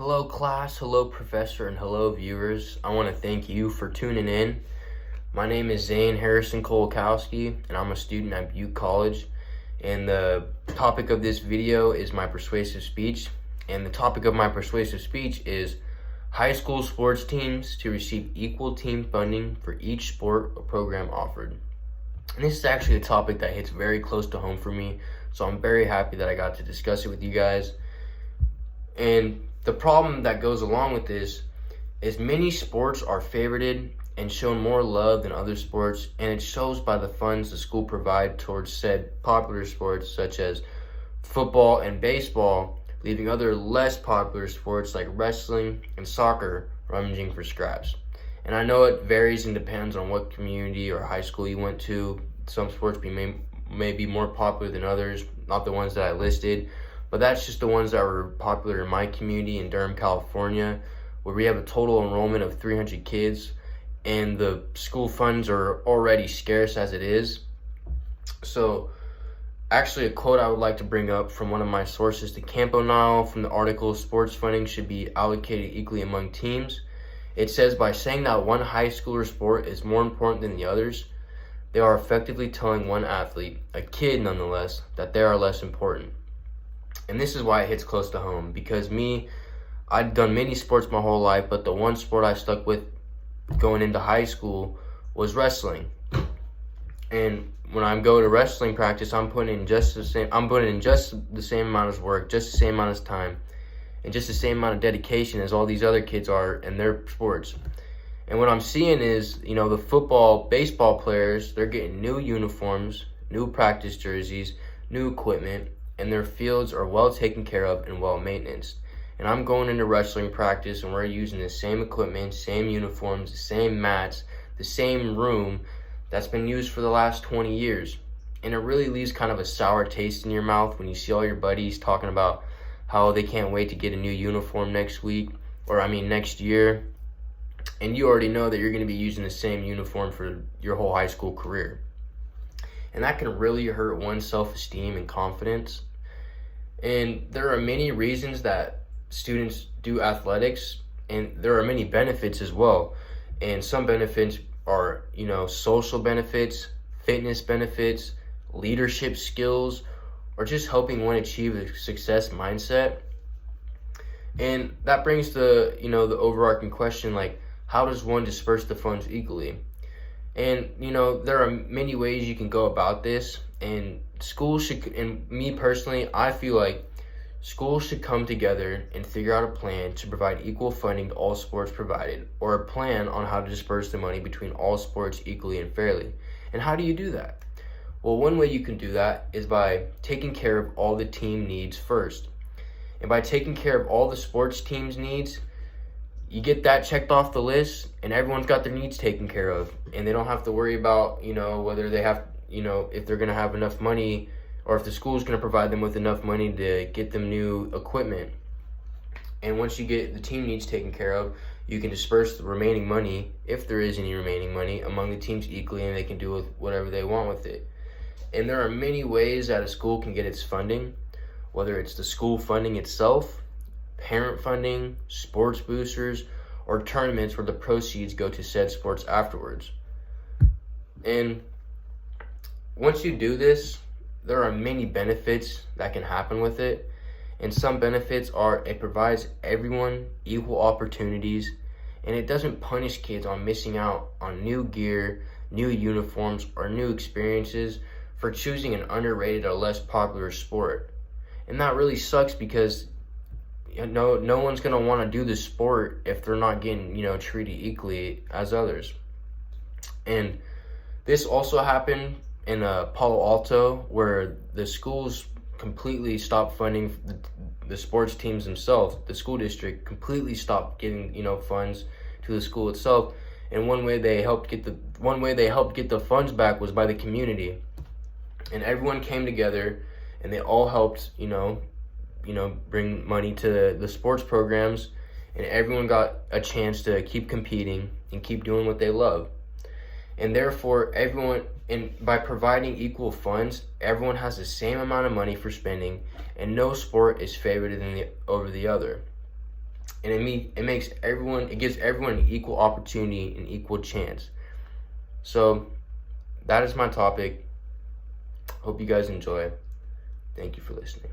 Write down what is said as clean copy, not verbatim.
Hello class, hello professor, and hello viewers. I want to thank you for tuning in. My name is Zane Harrison Kolakowski, and I'm a student at Butte College. And the topic of this video is my persuasive speech. And the topic of my persuasive speech is high school sports teams to receive equal team funding for each sport or program offered. And this is actually a topic that hits very close to home for me, so I'm very happy that I got to discuss it with you guys. And the problem that goes along with this is many sports are favorited and shown more love than other sports, and it shows by the funds the school provide towards said popular sports such as football and baseball, leaving other less popular sports like wrestling and soccer rummaging for scraps. And I know it varies and depends on what community or high school you went to. Some sports may be more popular than others, not the ones that I listed. But that's just the ones that were popular in my community in Durham, California, where we have a total enrollment of 300 kids, and the school funds are already scarce as it is. So, actually, a quote I would like to bring up from one of my sources to Campo Nile from the article, "Sports funding should be allocated equally among teams." It says, by saying that one high schooler sport is more important than the others, they are effectively telling one athlete, a kid nonetheless, that they are less important. And this is why it hits close to home, because I'd done many sports my whole life, but the one sport I stuck with going into high school was wrestling. And when I go to wrestling practice, I'm putting in just the same amount of work, just the same amount of time, and just the same amount of dedication as all these other kids are in their sports. And what I'm seeing is, the football, baseball players, they're getting new uniforms, new practice jerseys, new equipment, and their fields are well taken care of and well maintained. And I'm going into wrestling practice, and we're using the same equipment, same uniforms, the same mats, the same room that's been used for the last 20 years. And it really leaves kind of a sour taste in your mouth when you see all your buddies talking about how they can't wait to get a new uniform next year. And you already know that you're going to be using the same uniform for your whole high school career. And that can really hurt one's self-esteem and confidence. And there are many reasons that students do athletics, and there are many benefits as well. And some benefits are, social benefits, fitness benefits, leadership skills, or just helping one achieve a success mindset. And that brings the overarching question, like, how does one disperse the funds equally? And, there are many ways you can go about this, and schools should, and me personally, I feel like schools should come together and figure out a plan to provide equal funding to all sports provided, or a plan on how to disperse the money between all sports equally and fairly. And how do you do that? Well, one way you can do that is by taking care of all the team needs first. And by taking care of all the sports teams' needs, you get that checked off the list, and everyone's got their needs taken care of, and they don't have to worry about, whether they have, if they're going to have enough money, or if the school's going to provide them with enough money to get them new equipment. And once you get the team needs taken care of, you can disperse the remaining money, if there is any remaining money, among the teams equally, and they can do with whatever they want with it. And there are many ways that a school can get its funding, whether it's the school funding itself, parent funding, sports boosters, or tournaments where the proceeds go to said sports afterwards. And once you do this, there are many benefits that can happen with it. And some benefits are it provides everyone equal opportunities, and it doesn't punish kids on missing out on new gear, new uniforms, or new experiences for choosing an underrated or less popular sport. And that really sucks, because no one's going to want to do the sport if they're not getting, treated equally as others. And this also happened in Palo Alto, where the schools completely stopped funding the sports teams themselves. The school district completely stopped giving, funds to the school itself. And one way they helped get the funds back was by the community. And everyone came together, and they all helped, bring money to the sports programs, and everyone got a chance to keep competing and keep doing what they love. And therefore, by providing equal funds, everyone has the same amount of money for spending, and no sport is favored over the other. and it gives everyone an equal opportunity, an equal chance. So that is my topic. Hope you guys enjoy. Thank you for listening.